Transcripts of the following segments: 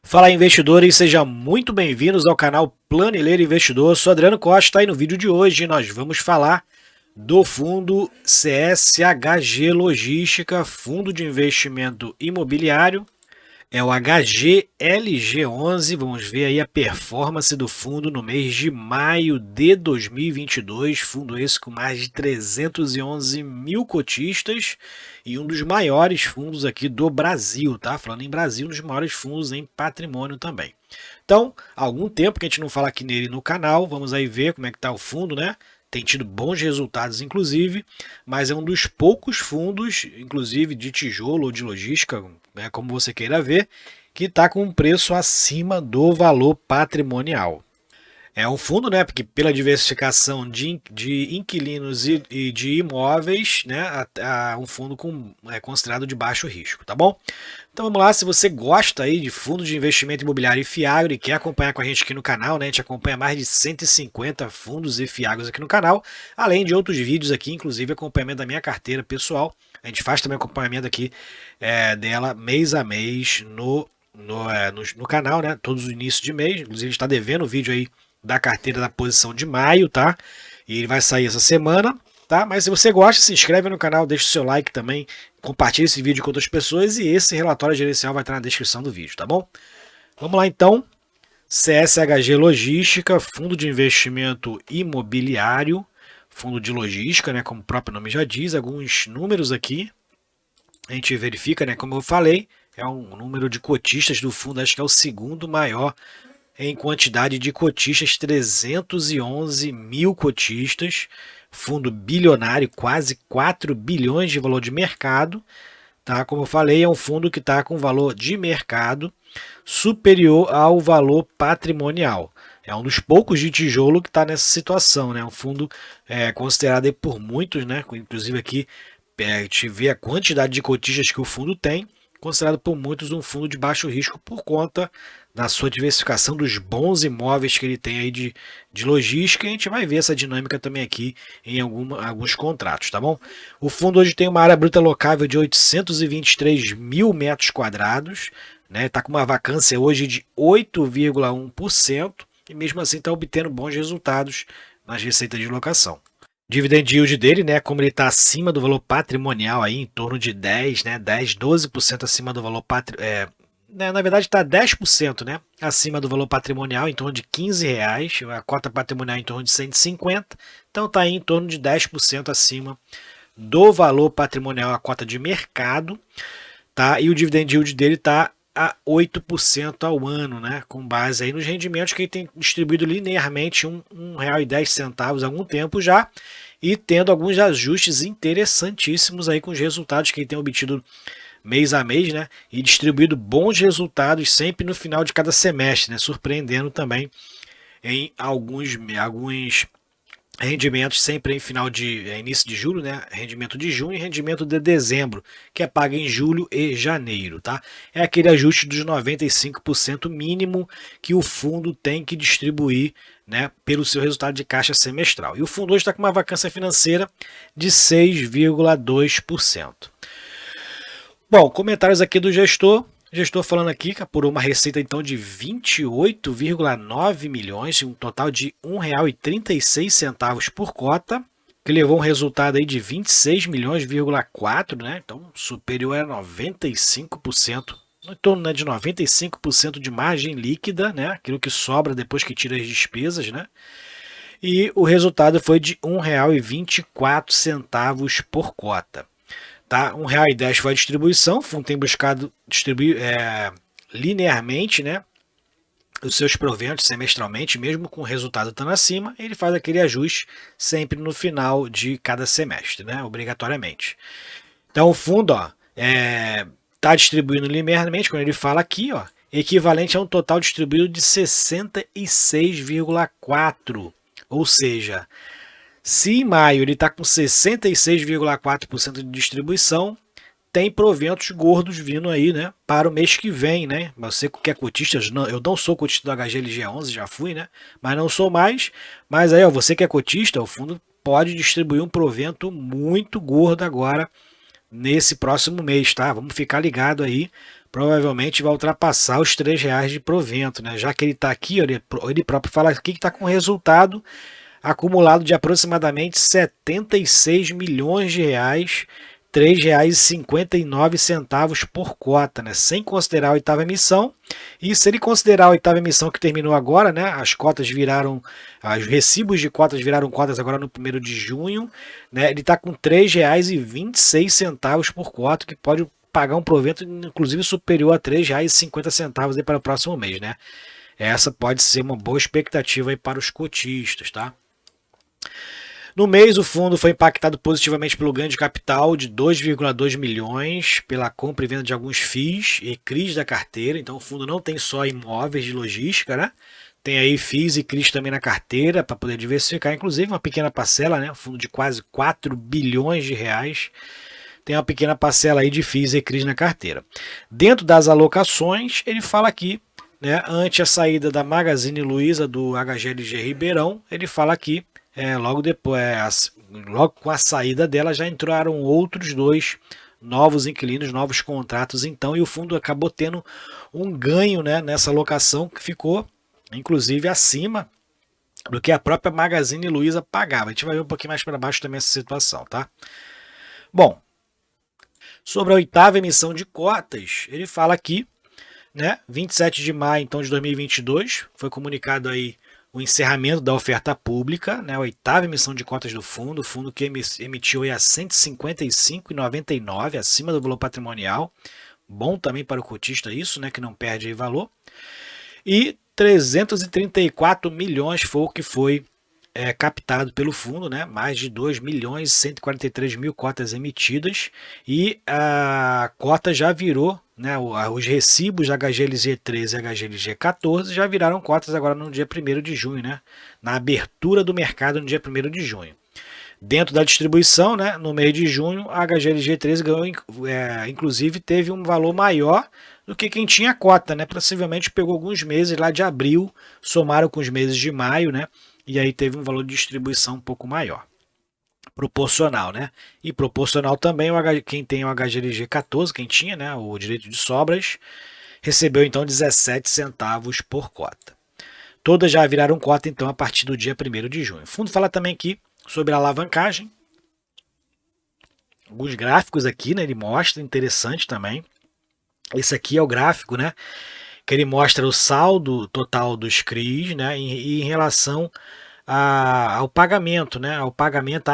Fala investidores, sejam muito bem-vindos ao canal Planileiro Investidor. Eu sou Adriano Costa e no vídeo de hoje nós vamos falar do fundo CSHG Logística, Fundo de Investimento Imobiliário. É o HGLG11, vamos ver aí a performance do fundo no mês de maio de 2022, fundo esse com mais de 311 mil cotistas e um dos maiores fundos aqui do Brasil, tá? Falando em Brasil, um dos maiores fundos em patrimônio também. Então, há algum tempo que a gente não fala aqui nele no canal, vamos aí ver como é que tá o fundo, né? Tem tido bons resultados, inclusive, mas é um dos poucos fundos, inclusive de tijolo ou de logística, né, como você queira ver, que está com um preço acima do valor patrimonial. É um fundo, né, porque pela diversificação de inquilinos e de imóveis, né, um fundo considerado de baixo risco, tá bom? Então vamos lá, se você gosta aí de fundo de investimento imobiliário e Fiagro e quer acompanhar com a gente aqui no canal, né, a gente acompanha mais de 150 fundos e Fiagros aqui no canal, além de outros vídeos aqui, inclusive acompanhamento da minha carteira pessoal. A gente faz também acompanhamento aqui dela mês a mês no canal, né, todos os inícios de mês, inclusive a gente está devendo o vídeo aí da carteira da posição de maio, tá? E ele vai sair essa semana, tá? Mas se você gosta, se inscreve no canal, deixa o seu like também, compartilha esse vídeo com outras pessoas e esse relatório gerencial vai estar na descrição do vídeo, tá bom? Vamos lá então. CSHG Logística, Fundo de Investimento Imobiliário, Fundo de Logística, né? Como o próprio nome já diz, alguns números aqui. A gente verifica, né? Como eu falei, é um número de cotistas do fundo, acho que é o segundo maior em quantidade de cotistas, 311 mil cotistas, fundo bilionário, quase 4 bilhões de valor de mercado, tá? Como eu falei, é um fundo que está com valor de mercado superior ao valor patrimonial. É um dos poucos de tijolo que está nessa situação, né? Um fundo considerado aí por muitos, né? Inclusive aqui a gente vê a quantidade de cotistas que o fundo tem, considerado por muitos um fundo de baixo risco por conta da sua diversificação dos bons imóveis que ele tem aí de logística. E a gente vai ver essa dinâmica também aqui em alguns contratos, tá bom? O fundo hoje tem uma área bruta locável de 823 mil metros quadrados, né? Está com uma vacância hoje de 8,1% e mesmo assim está obtendo bons resultados nas receitas de locação. Dividend yield dele, né, como ele está acima do valor patrimonial aí, em torno de 10, né, 10, 12% acima do valor patrimonial, na verdade está 10%, né, acima do valor patrimonial, em torno de R$ 15, a cota patrimonial em torno de 150, então está aí em torno de 10% acima do valor patrimonial, a cota de mercado, tá, e o dividend yield dele está a 8% ao ano, né, com base aí nos rendimentos que ele tem distribuído linearmente R$ 1,10 há algum tempo já, e tendo alguns ajustes interessantíssimos aí com os resultados que ele tem obtido mês a mês, né, e distribuído bons resultados sempre no final de cada semestre, né, surpreendendo também em alguns rendimentos sempre em final de início de julho, né? Rendimento de junho e rendimento de dezembro, que é pago em julho e janeiro, tá? É aquele ajuste dos 95% mínimo que o fundo tem que distribuir, né, pelo seu resultado de caixa semestral. E o fundo hoje está com uma vacância financeira de 6,2%. Bom, comentários aqui do gestor. Gestor falando aqui que apurou uma receita então de 28,9 milhões, um total de R$ 1,36 por cota, que levou um resultado aí de 26 milhões,4, né? Então superior a 95%, em torno, né, de 95% de margem líquida, né? Aquilo que sobra depois que tira as despesas, né? E o resultado foi de R$ 1,24 por cota. Tá? R$ 1,10 foi a distribuição, o fundo tem buscado distribuir linearmente, né, os seus proventos semestralmente, mesmo com o resultado estando acima, ele faz aquele ajuste sempre no final de cada semestre, né, obrigatoriamente. Então o fundo está distribuindo linearmente, quando ele fala aqui, ó, equivalente a um total distribuído de 66,4, ou seja, se em maio ele está com 66,4% de distribuição, tem proventos gordos vindo aí, né, para o mês que vem, né? Você que é cotista, eu não sou cotista do HGLG11, já fui, né? Mas não sou mais. Mas aí, ó, você que é cotista, o fundo pode distribuir um provento muito gordo agora nesse próximo mês, tá? Vamos ficar ligado aí. Provavelmente vai ultrapassar os R$ 3 de provento, né? Já que ele está aqui, ele próprio fala aqui que está com resultado acumulado de aproximadamente 76 milhões de reais, R$ 3,59 por cota, né? Sem considerar a oitava emissão. E se ele considerar a oitava emissão que terminou agora, né? As cotas viraram, os recibos de cotas viraram cotas agora no 1º de junho, né? Ele está com R$ 3,26 por cota, que pode pagar um provento inclusive superior a R$ 3,50 para o próximo mês, né? Essa pode ser uma boa expectativa aí para os cotistas, tá? No mês, o fundo foi impactado positivamente pelo ganho de capital de 2,2 milhões pela compra e venda de alguns FIIs e CRIs da carteira. Então, o fundo não tem só imóveis de logística, né? Tem aí FIIs e CRIs também na carteira para poder diversificar, inclusive uma pequena parcela, né? Um fundo de quase 4 bilhões de reais. Tem uma pequena parcela aí de FIIs e CRIs na carteira. Dentro das alocações, ele fala aqui, né? Ante a saída da Magazine Luiza do HGLG Ribeirão, ele fala aqui, logo depois, logo com a saída dela, já entraram outros 2 novos inquilinos, novos contratos, então, e o fundo acabou tendo um ganho, né, nessa alocação que ficou, inclusive, acima do que a própria Magazine Luiza pagava. A gente vai ver um pouquinho mais para baixo também essa situação, tá? Bom, sobre a oitava emissão de cotas, ele fala aqui, né, 27 de maio então, de 2022, foi comunicado aí o encerramento da oferta pública, né, a oitava emissão de cotas do fundo, o fundo que emitiu aí a R$ 155,99, acima do valor patrimonial, bom também para o cotista isso, né, que não perde aí valor, e 334 milhões foi o que foi captado pelo fundo, né, mais de 2 milhões e 143 mil cotas emitidas, e a cota já virou, né, os recibos da HGLG 13 e HGLG 14 já viraram cotas agora no dia 1º de junho, né, na abertura do mercado no dia 1º de junho. Dentro da distribuição, né, no mês de junho, a HGLG 13 ganhou, inclusive teve um valor maior do que quem tinha cota, né, possivelmente pegou alguns meses lá de abril, somaram com os meses de maio, né, e aí teve um valor de distribuição um pouco maior. Proporcional, né? E proporcional também, quem tem o HGLG 14, quem tinha, né, o direito de sobras, recebeu então 17 centavos por cota. Todas já viraram cota então a partir do dia 1º de junho. O fundo fala também aqui sobre a alavancagem. Alguns gráficos aqui, né, ele mostra, interessante também. Esse aqui é o gráfico, né, que ele mostra o saldo total dos CRIs, né, e em relação ao pagamento, né, à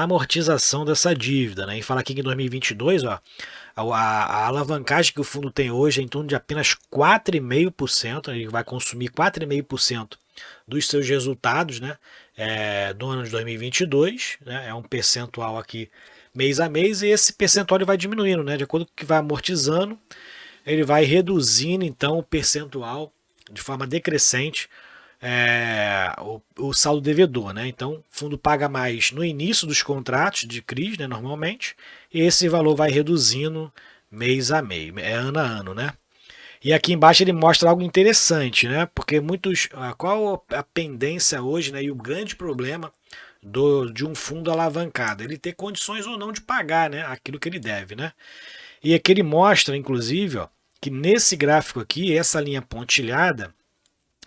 amortização dessa dívida, né, e fala aqui que em 2022, ó, a alavancagem que o fundo tem hoje é em torno de apenas 4,5%, ele vai consumir 4,5% dos seus resultados, né, do ano de 2022, né, é um percentual aqui mês a mês, e esse percentual ele vai diminuindo, né, de acordo com o que vai amortizando, ele vai reduzindo então o percentual de forma decrescente, o saldo devedor, né? Então o fundo paga mais no início dos contratos de CRIs, né, normalmente, e esse valor vai reduzindo mês a mês, ano a ano, né? E aqui embaixo ele mostra algo interessante, né? Porque qual a pendência hoje, né? E o grande problema de um fundo alavancado, ele ter condições ou não de pagar, né, aquilo que ele deve, né? E aqui ele mostra, inclusive, ó, que nesse gráfico aqui, essa linha pontilhada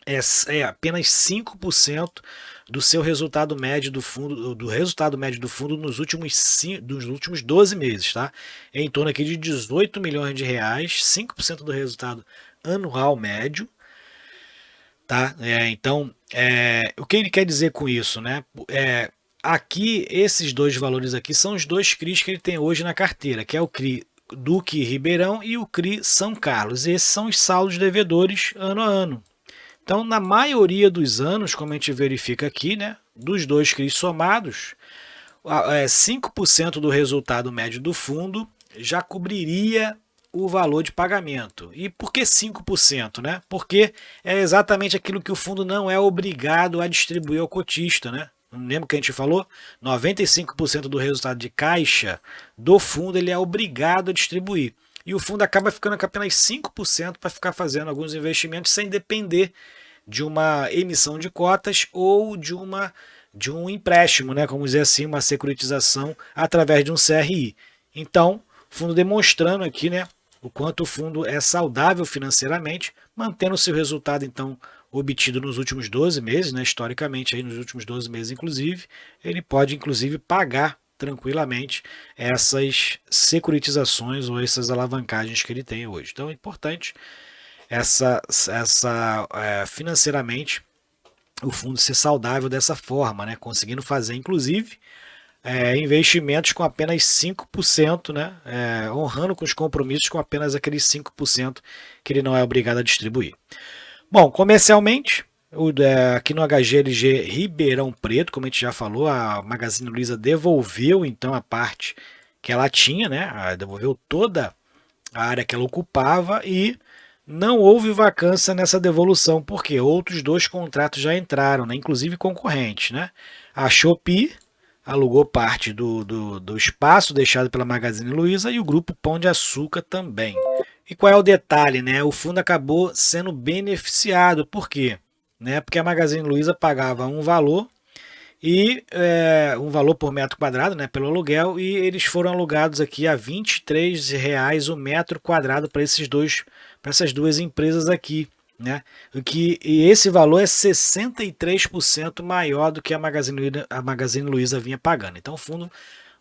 é apenas 5% do seu resultado médio do fundo, nos últimos 12 meses, tá? É em torno aqui de 18 milhões de reais, 5% do resultado anual médio, tá? Então, o que ele quer dizer com isso, né? Aqui, esses dois valores aqui são os dois CRIs que ele tem hoje na carteira, que é o CRI Duque Ribeirão e o CRI São Carlos. Esses são os saldos devedores ano a ano. Então, na maioria dos anos, como a gente verifica aqui, né, dos dois CRIs somados, 5% do resultado médio do fundo já cobriria o valor de pagamento. E por que 5%? Né? Porque é exatamente aquilo que o fundo não é obrigado a distribuir ao cotista, né? Lembra que a gente falou? 95% do resultado de caixa do fundo ele é obrigado a distribuir. E o fundo acaba ficando com apenas 5% para ficar fazendo alguns investimentos sem depender de uma emissão de cotas ou de um empréstimo, né? Como dizer assim, uma securitização através de um CRI. Então, fundo demonstrando aqui, né, o quanto o fundo é saudável financeiramente, mantendo o seu resultado, então, obtido nos últimos 12 meses, né, historicamente, aí nos últimos 12 meses, inclusive, ele pode, inclusive, pagar tranquilamente essas securitizações ou essas alavancagens que ele tem hoje. Então, é importante financeiramente o fundo ser saudável dessa forma, né, conseguindo fazer, inclusive, investimentos com apenas 5%, né, honrando com os compromissos com apenas aqueles 5% que ele não é obrigado a distribuir. Bom, comercialmente, aqui no HGLG Ribeirão Preto, como a gente já falou, a Magazine Luiza devolveu então a parte que ela tinha, né, devolveu toda a área que ela ocupava e não houve vacância nessa devolução, porque outros dois contratos já entraram, né, inclusive concorrentes. Né? A Shopee alugou parte do espaço deixado pela Magazine Luiza e o grupo Pão de Açúcar também. E qual é o detalhe? Né? O fundo acabou sendo beneficiado. Por quê? Né? Porque a Magazine Luiza pagava um valor e um valor por metro quadrado, né, pelo aluguel, e eles foram alugados aqui a R$ 23,00 o metro quadrado para essas duas empresas aqui. Né? E esse valor é 63% maior do que a Magazine Luiza vinha pagando. Então o fundo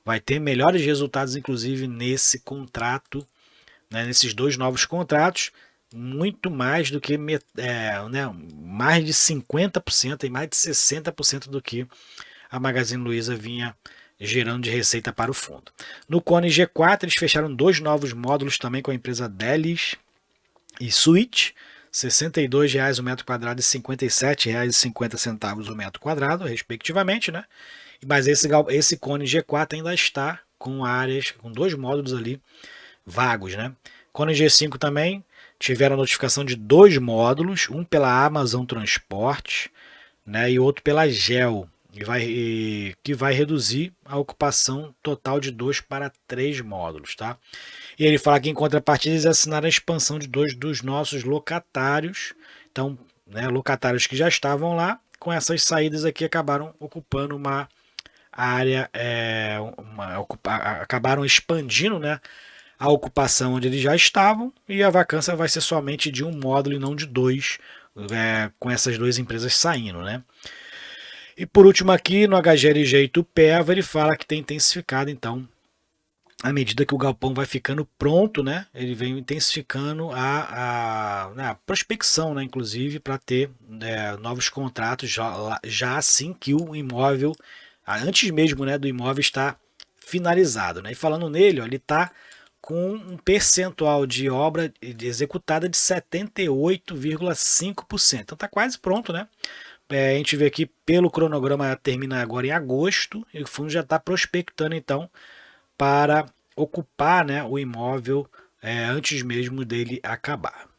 vai ter melhores resultados, inclusive nesse contrato, né, nesses dois novos contratos, muito mais do que né, mais de 50% e mais de 60% do que a Magazine Luiza vinha gerando de receita para o fundo. No Cone G4 eles fecharam dois novos módulos também com a empresa Delis e Switch, R$ 62,00 o metro quadrado e R$ 57,50 o metro quadrado, respectivamente, né? Mas esse Cone G4 ainda está com áreas, com dois módulos ali vagos, né? Cone G5 também tiveram notificação de dois módulos, um pela Amazon Transporte, né, e outro pela GEL, que vai reduzir a ocupação total de 2 para 3 módulos. Tá? E ele fala que em contrapartida eles assinaram a expansão de dois dos nossos locatários, então, né, locatários que já estavam lá, com essas saídas aqui acabaram ocupando uma área, acabaram expandindo, né, a ocupação onde eles já estavam, e a vacância vai ser somente de um módulo e não de dois, com essas duas empresas saindo. Né? E por último aqui, no HGLG Itupeva, ele fala que tem intensificado, então, à medida que o galpão vai ficando pronto, né, ele vem intensificando a prospecção, né, inclusive, para ter novos contratos já assim que o imóvel, antes mesmo, né, do imóvel estar finalizado. Né? E falando nele, ó, ele está com um percentual de obra executada de 78,5%. Então está quase pronto, né? A gente vê aqui pelo cronograma termina agora em agosto e o fundo já está prospectando então para ocupar, né, o imóvel antes mesmo dele acabar.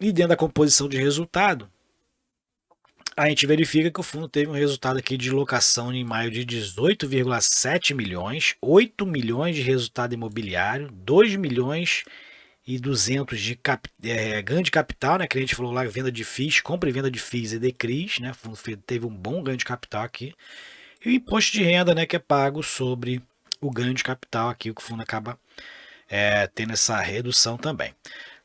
E dentro da composição de resultado, a gente verifica que o fundo teve um resultado aqui de locação em maio de 18,7 milhões, 8 milhões de resultado imobiliário, 2 milhões e 200 de ganho de capital, né, que a gente falou lá, venda de FIIs, compra e venda de FIIs e decris, né, o fundo teve um bom ganho de capital aqui, e o imposto de renda, né, que é pago sobre o ganho de capital aqui, o que o fundo acaba tendo essa redução também.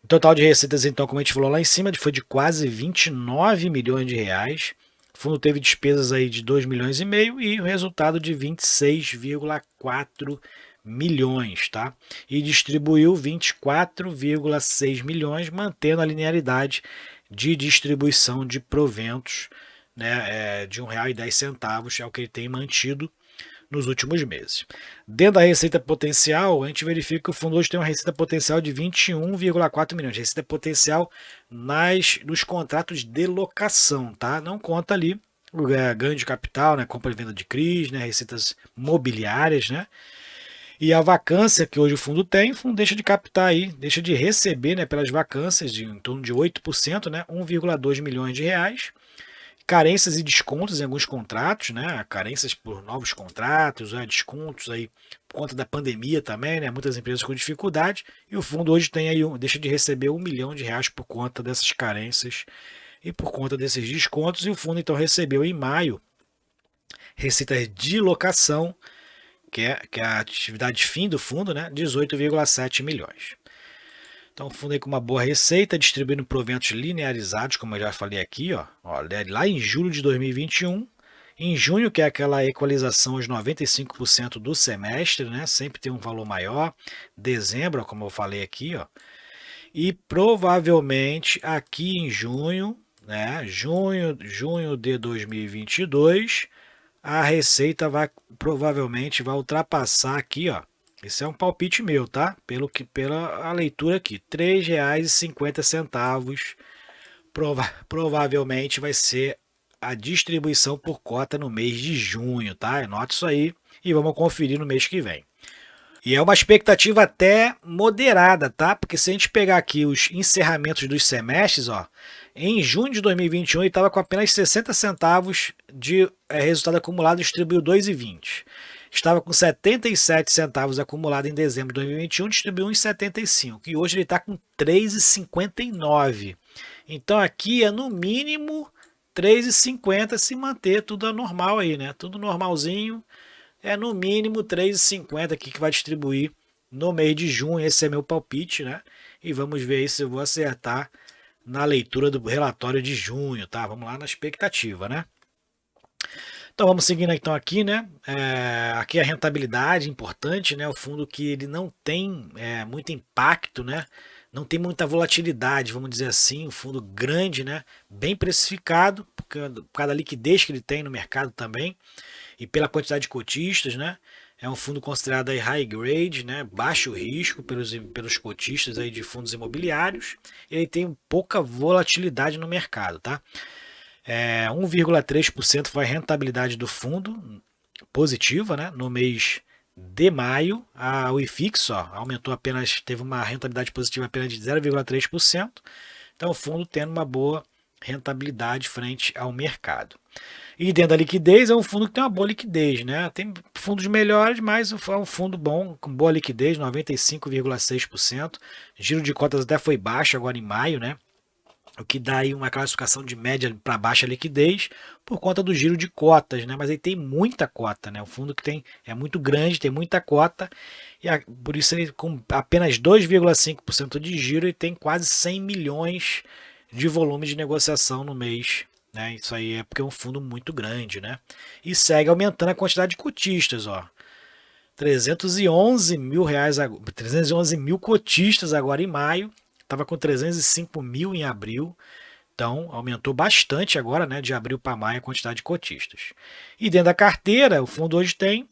O total de receitas, então, como a gente falou lá em cima, foi de quase 29 milhões de reais. O fundo teve despesas aí de 2 milhões e meio e o resultado de 26,4 milhões, tá? E distribuiu 24,6 milhões, mantendo a linearidade de distribuição de proventos, né, de R$ 1,10, é o que ele tem mantido nos últimos meses. Dentro da receita potencial, a gente verifica que o fundo hoje tem uma receita potencial de 21,4 milhões. Receita potencial nos contratos de locação, tá? Não conta ali o ganho de capital, né? Compra e venda de CRIs, né? Receitas mobiliárias, né? E a vacância que hoje o fundo tem, o fundo deixa de captar aí, deixa de receber, né, pelas vacâncias de em torno de 8%, né? 1,2 milhões de reais. Carências e descontos em alguns contratos, né? Carências por novos contratos, descontos aí por conta da pandemia também, né? Muitas empresas com dificuldade, e o fundo hoje tem aí deixa de receber R$ 1 milhão por conta dessas carências e por conta desses descontos, e o fundo então recebeu em maio receitas de locação que é a atividade fim do fundo, né? 18,7 milhões. Então, o fundo aí com uma boa receita, distribuindo proventos linearizados, como eu já falei aqui, ó, lá em julho de 2021. Em junho, que é aquela equalização aos 95% do semestre, né? Sempre tem um valor maior. Dezembro, como eu falei aqui, ó. E provavelmente aqui em junho, né? Junho de 2022, a receita provavelmente vai ultrapassar aqui, ó. Esse é um palpite meu, tá? Pela a leitura aqui, R$ 3,50 provavelmente vai ser a distribuição por cota no mês de junho, tá? Anote isso aí e vamos conferir no mês que vem. E é uma expectativa até moderada, tá? Porque se a gente pegar aqui os encerramentos dos semestres, ó, em junho de 2021 ele estava com apenas 60 centavos de resultado acumulado e distribuiu 2,20. Estava com 77 centavos acumulado em dezembro de 2021, distribuiu 1,75. E hoje ele está com 3,59. Então aqui é no mínimo 3,50 se manter tudo normal aí, né? Tudo normalzinho. É no mínimo 3,50 aqui que vai distribuir no mês de junho. Esse é meu palpite, né? E vamos ver aí se eu vou acertar na leitura do relatório de junho, tá? Vamos lá na expectativa, né? Então vamos seguindo então aqui, né? Aqui a rentabilidade importante, né? O fundo que ele não tem muito impacto, né? Não tem muita volatilidade, vamos dizer assim, um fundo grande, né? Bem precificado, por causa da liquidez que ele tem no mercado também e pela quantidade de cotistas, né? É um fundo considerado aí high grade, né? Baixo risco pelos cotistas aí de fundos imobiliários. Ele tem pouca volatilidade no mercado, tá? 1,3% foi a rentabilidade do fundo positiva, né? No mês de maio. O IFIX aumentou apenas, teve uma rentabilidade positiva apenas de 0,3%. Então o fundo tendo uma boa rentabilidade frente ao mercado. E dentro da liquidez, é um fundo que tem uma boa liquidez, né? Tem fundos melhores, mas é um fundo bom, com boa liquidez, 95,6%. Giro de cotas até foi baixo agora em maio, né? O que dá aí uma classificação de média para baixa liquidez por conta do giro de cotas, né? Mas aí tem muita cota, né? O fundo que é muito grande, tem muita cota, e por isso ele com apenas 2,5% de giro e tem quase 100 milhões de volume de negociação no mês. Né? Isso aí é porque é um fundo muito grande, né? E segue aumentando a quantidade de cotistas, ó. 311 mil reais, 311 mil cotistas agora em maio, estava com 305 mil em abril, então aumentou bastante agora, né, de abril para maio a quantidade de cotistas. E dentro da carteira, o fundo hoje tem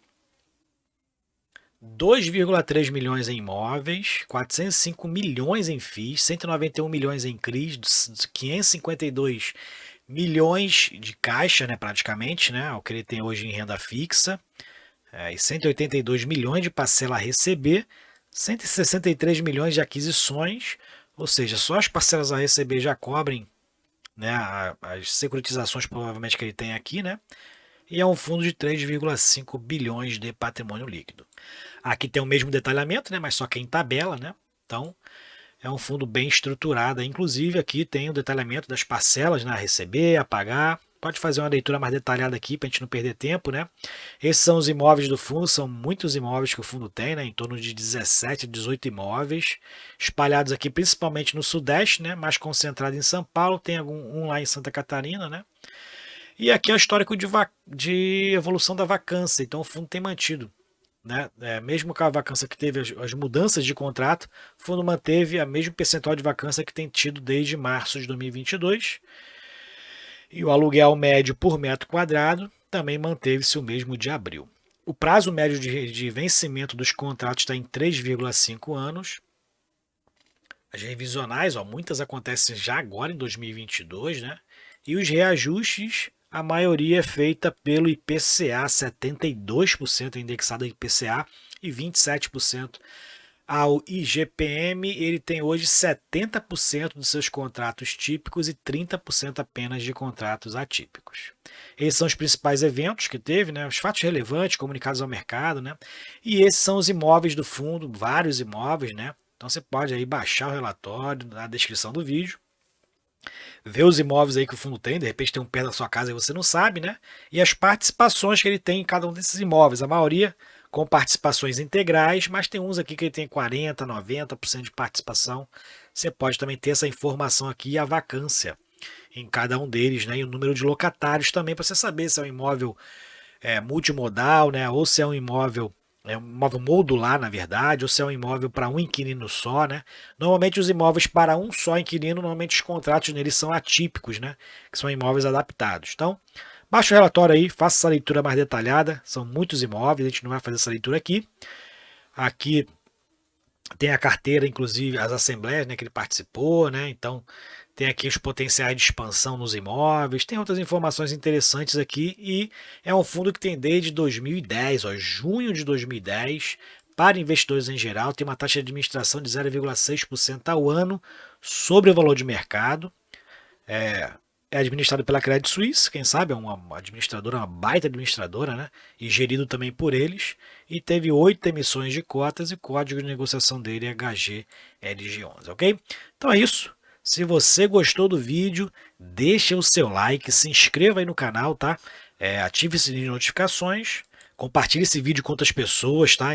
2,3 milhões em imóveis, 405 milhões em FIIs, 191 milhões em CRIs, 552 milhões de caixa, né, praticamente, né, o que ele tem hoje em renda fixa, e 182 milhões de parcela a receber, 163 milhões de aquisições, ou seja, só as parcelas a receber já cobrem, né, as securitizações provavelmente que ele tem aqui, né, e é um fundo de 3,5 bilhões de patrimônio líquido. Aqui tem o mesmo detalhamento, né, mas só que em tabela, né, então é um fundo bem estruturado, inclusive aqui tem o detalhamento das parcelas, né, a receber, a pagar. Pode fazer uma leitura mais detalhada aqui para a gente não perder tempo, né? Esses são os imóveis do fundo, são muitos imóveis que o fundo tem, né? Em torno de 17, 18 imóveis, espalhados aqui principalmente no Sudeste, né? Mais concentrado em São Paulo, tem um lá em Santa Catarina, né? E aqui é o histórico de evolução da vacância, então o fundo tem mantido, né? Mesmo com a vacância que teve as mudanças de contrato, o fundo manteve a mesma percentual de vacância que tem tido desde março de 2022. E o aluguel médio por metro quadrado também manteve-se o mesmo de abril. O prazo médio de vencimento dos contratos está em 3,5 anos. As revisionais, muitas acontecem já agora em 2022, né? E os reajustes, a maioria é feita pelo IPCA, 72% indexado ao IPCA e 27% ao IGPM. Ele tem hoje 70% dos seus contratos típicos e 30% apenas de contratos atípicos. Esses são os principais eventos que teve, né? Os fatos relevantes comunicados ao mercado, né? E esses são os imóveis do fundo, vários imóveis, né? Então você pode aí baixar o relatório na descrição do vídeo, ver os imóveis aí que o fundo tem, de repente tem um pé da sua casa e você não sabe, né? E as participações que ele tem em cada um desses imóveis, a maioria com participações integrais, mas tem uns aqui que tem 40%, 90% de participação. Você pode também ter essa informação aqui, a vacância em cada um deles, né? E o número de locatários também, para você saber se é um imóvel multimodal, né? Ou se é um imóvel modular, na verdade, ou se é um imóvel para um inquilino só, né? Normalmente os imóveis para um só inquilino, normalmente os contratos neles são atípicos, né? Que são imóveis adaptados. Então, baixa o relatório aí, faça essa leitura mais detalhada. São muitos imóveis, a gente não vai fazer essa leitura aqui. Aqui tem a carteira, inclusive as assembleias, né, que ele participou, né? Então tem aqui os potenciais de expansão nos imóveis, tem outras informações interessantes aqui e é um fundo que tem desde 2010, ó, junho de 2010, para investidores em geral, tem uma taxa de administração de 0,6% ao ano sobre o valor de mercado. É administrado pela Credit Suisse, quem sabe, é uma administradora, uma baita administradora, né? E gerido também por eles. E teve 8 emissões de cotas e o código de negociação dele é HGLG11, ok? Então é isso. Se você gostou do vídeo, deixa o seu like, se inscreva aí no canal, tá? Ative o sininho de notificações, compartilhe esse vídeo com outras pessoas, tá?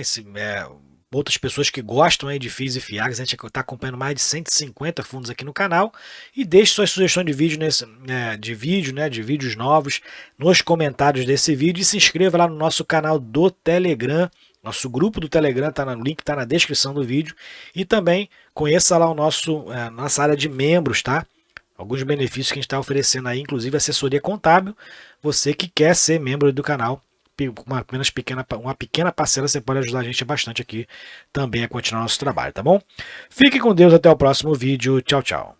Outras pessoas que gostam aí de FIIs e FIAGs, a gente está acompanhando mais de 150 fundos aqui no canal, e deixe suas sugestões de vídeo, de vídeos novos nos comentários desse vídeo, e se inscreva lá no nosso canal do Telegram, nosso grupo do Telegram, o link está na descrição do vídeo, e também conheça lá nossa área de membros, tá? Alguns benefícios que a gente está oferecendo aí, inclusive assessoria contábil, você que quer ser membro do canal, uma pequena parcela, você pode ajudar a gente bastante aqui também a continuar nosso trabalho, tá bom? Fique com Deus, até o próximo vídeo. Tchau, tchau.